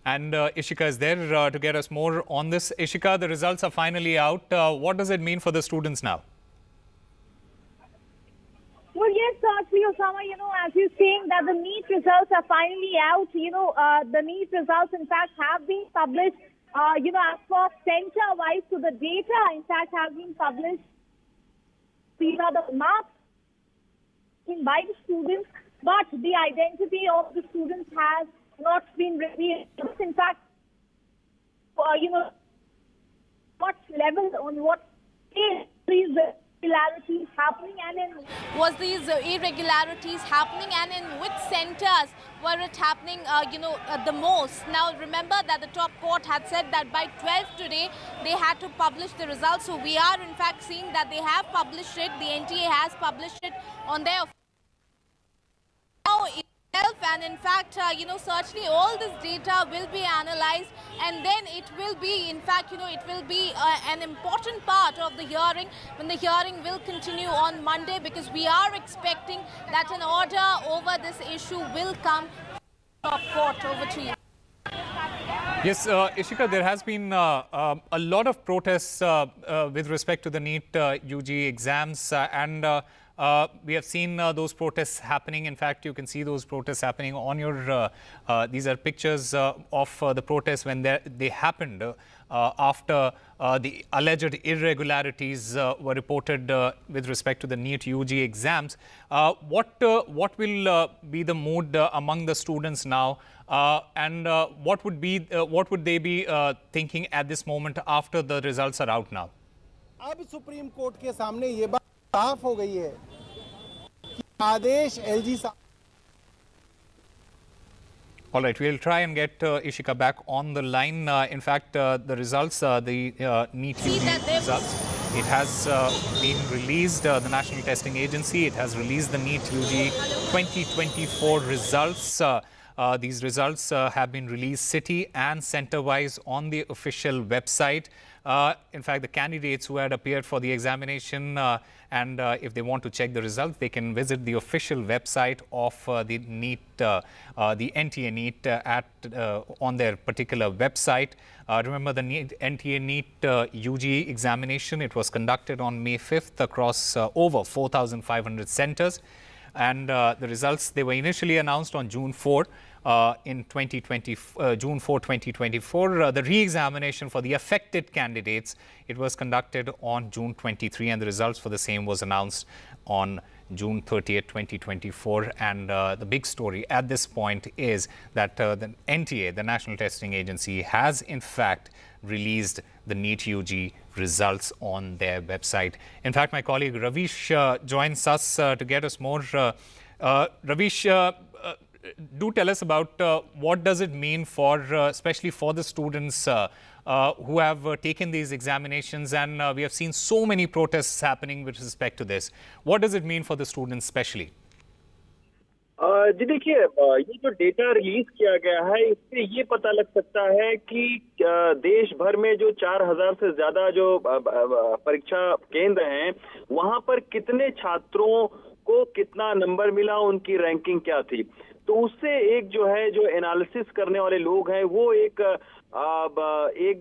And Ishika is there to get us more on this. Ishika, the results are finally out. What does it mean for the students now? Well, yes, actually, Osama, as you're saying that the NEET results are finally out, the NEET results, in fact, have been published, as for center-wise. So the data, in fact, have been published. These are the marks by the students, but the identity of the students has not been revealed. In fact, what level, on what scale these irregularities happening, and was these irregularities happening, and in which centers were it happening, the most? Now, remember that the top court had said that by 12 today, they had to publish the results. So we are, in fact, seeing that they have published it. The NTA has published it on their now itself, and in fact, certainly all this data will be analyzed, and then it will be, in fact, it will be an important part of the hearing, when the hearing will continue on Monday, because we are expecting that an order over this issue will come from court. Over to you. Yes, Ishika, there has been a lot of protests with respect to the NEET UG exams, and we have seen those protests happening. In fact, you can see those protests happening on your, these are pictures of the protests when they happened after the alleged irregularities were reported with respect to the NEET UG exams. What will be the mood among the students now, and what would they be thinking at this moment after the results are out now? अब supreme court के सामने ये बात साफ हो गई है कि आदेश एलजी साहब. All right, we'll try and get Ishika back on the line. In fact, the results, the NEET UG results, it has been released. The National Testing Agency, it has released the NEET UG 2024 results. These results have been released city and center-wise on the official website. In fact, the candidates who had appeared for the examination, and if they want to check the results, they can visit the official website of the NEET, the NTA NEET on their particular website. Remember, the NTA NEET UG examination, it was conducted on May 5th across over 4,500 centers. And the results, they were initially announced on June 4 in June 4, 2024. The re-examination for the affected candidates, it was conducted on June 23, and the results for the same was announced on June 30th, 2024. And the big story at this point is that the NTA, the National Testing Agency, has in fact released the NEET UG results on their website. In fact, my colleague Ravish joins us to get us more. Ravish, do tell us about what does it mean for, especially for the students who have taken these examinations, and we have seen so many protests happening with respect to this. What does it mean for the students especially? जी देखिए, ये जो data release किया गया है, इससे ये पता लग सकता है कि देश भर में जो 4,000 से ज्यादा जो परीक्षा केंद्र हैं, वहां पर कितने छात्रों को कितना नंबर मिला, उनकी रैंकिंग क्या थी. तो उससे एक जो है, जो एनालिसिस करने वाले लोग हैं, वो एक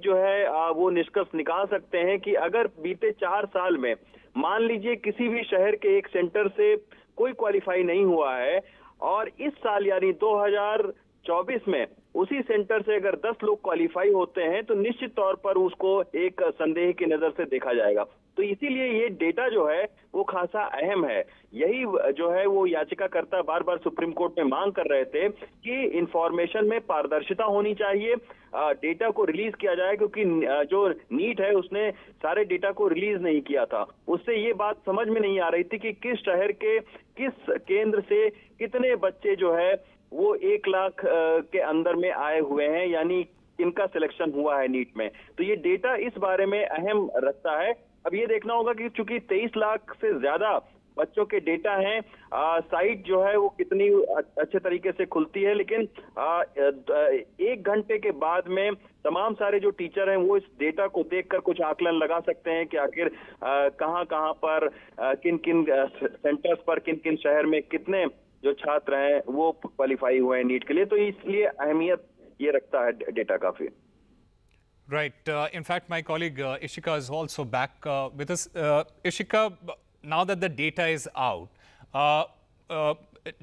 जो है वो निष्कर्ष निकाल सकते हैं कि अगर बीते 4 साल में मान लीजिए किसी भी शहर के एक सेंटर से कोई क्वालिफाई नहीं हुआ है, और इस साल यानी 2024 में उसी सेंटर से अगर 10 लोग क्वालिफाई होते हैं, तो निश्चित तौर पर उसको एक संदेह की नजर से देखा जाएगा. तो इसीलिए ये डेटा जो है वो खासा अहम है. यही जो है वो याचिकाकर्ता बार बार सुप्रीम कोर्ट में मांग कर रहे थे कि इंफॉर्मेशन में पारदर्शिता होनी चाहिए, डेटा को रिलीज किया जाए, क्योंकि जो नीट है उसने सारे डेटा को रिलीज नहीं किया था. उससे ये बात समझ में नहीं आ रही थी कि किस शहर के किस केंद्र से कितने बच्चे जो है वो 1 लाख के अंदर में आए हुए हैं, यानी इनका सिलेक्शन हुआ है नीट में. तो ये डेटा इस बारे में अहम रखता है. अब ये देखना होगा कि चूंकि 23 लाख से ज्यादा बच्चों के डेटा हैं, साइट जो है वो कितनी अच्छे तरीके से खुलती है, लेकिन 1 घंटे के बाद में तमाम सारे जो टीचर हैं वो इस डेटा को देखकर कुछ आकलन लगा सकते हैं कि आखिर कहां पर किन किन सेंटर्स पर किन किन शहर में कितने जो छात्र हैं वो क्वालिफाई हुए हैं नीट के लिए. तो इसलिए अहमियत ये रखता है डेटा काफी। Right. In fact, my colleague Ishika is also back with us. Ishika, now that the data is out,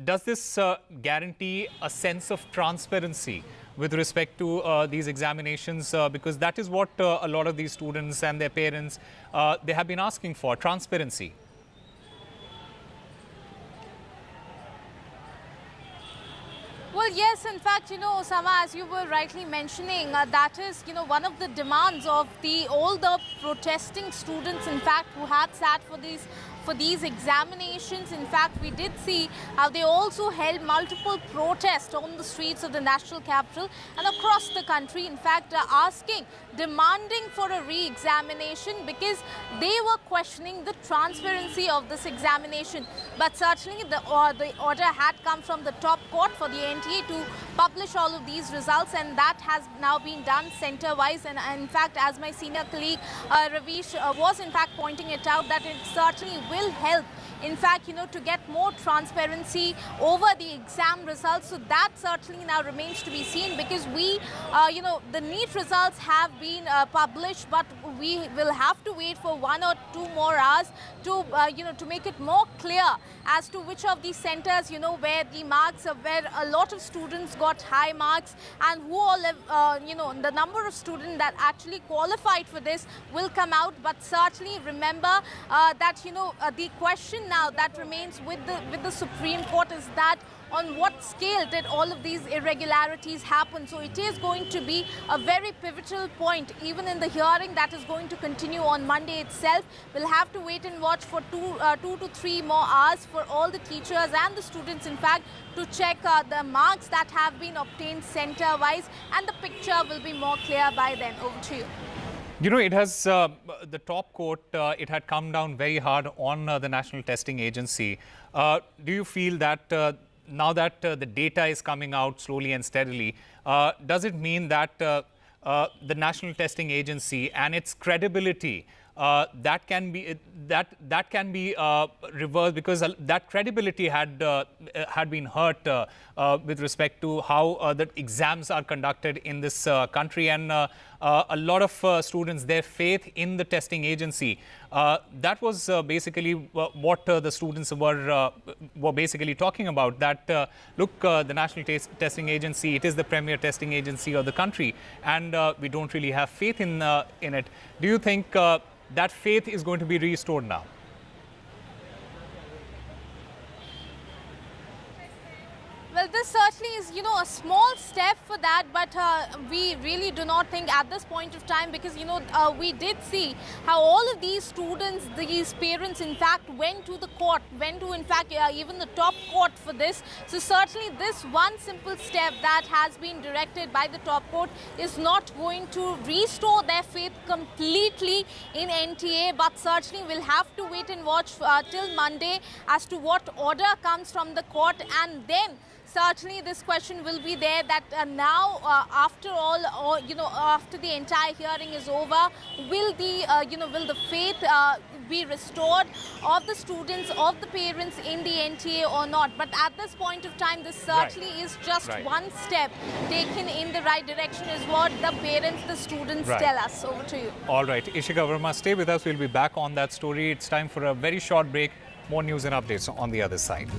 does this guarantee a sense of transparency with respect to these examinations? Because that is what a lot of these students and their parents, they have been asking for, transparency. Well, yes, in fact, Osama, as you were rightly mentioning, that is, one of the demands of all the protesting students, in fact, who had sat for these examinations. In fact, we did see how they also held multiple protests on the streets of the national capital and across the country, in fact, demanding for a re-examination because they were questioning the transparency of this examination. But certainly the order had come from the top court for the NTA to publish all of these results, and that has now been done center-wise. And in fact, as my senior colleague Ravish was in fact pointing it out, that it certainly will help, in fact, to get more transparency over the exam results. So that certainly now remains to be seen, because we, the NEET results have been published, but we will have to wait for 1 or 2 more hours to, to make it more clear as to which of these centers, where the marks, where a lot of students got high marks, and who all, the number of students that actually qualified for this will come out. But certainly remember that, the question now that remains with the Supreme Court is that on what scale did all of these irregularities happen. So it is going to be a very pivotal point, even in the hearing that is going to continue on Monday itself. We'll have to wait and watch for 2 to 3 more hours for all the teachers and the students, in fact, to check the marks that have been obtained center-wise, and the picture will be more clear by then. Over to you. It has, the top court, it had come down very hard on the National Testing Agency. Do you feel that now that the data is coming out slowly and steadily, does it mean that the National Testing Agency and its credibility, that can be reversed, because that credibility had been hurt with respect to how the exams are conducted in this country, and a lot of students, their faith in the testing agency, that was basically what the students were basically talking about, that look, the National Testing Agency, it is the premier testing agency of the country, and we don't really have faith in it. Do you think that faith is going to be restored now? Well, this certainly is, a small step for that, but we really do not think at this point of time, because, we did see how all of these students, these parents, in fact, went to the court, in fact, even the top court for this. So certainly this one simple step that has been directed by the top court is not going to restore their faith completely in NTA, but certainly we'll have to wait and watch till Monday as to what order comes from the court, and then certainly this question will be there, that now, after all, or after the entire hearing is over, will will the faith be restored of the students, of the parents in the NTA or not? But at this point of time, this certainly is just one step taken in the right direction, is what the parents, the students tell us. Over to you. All right, Ishika Verma, stay with us. We'll be back on that story. It's time for a very short break. More news and updates on the other side.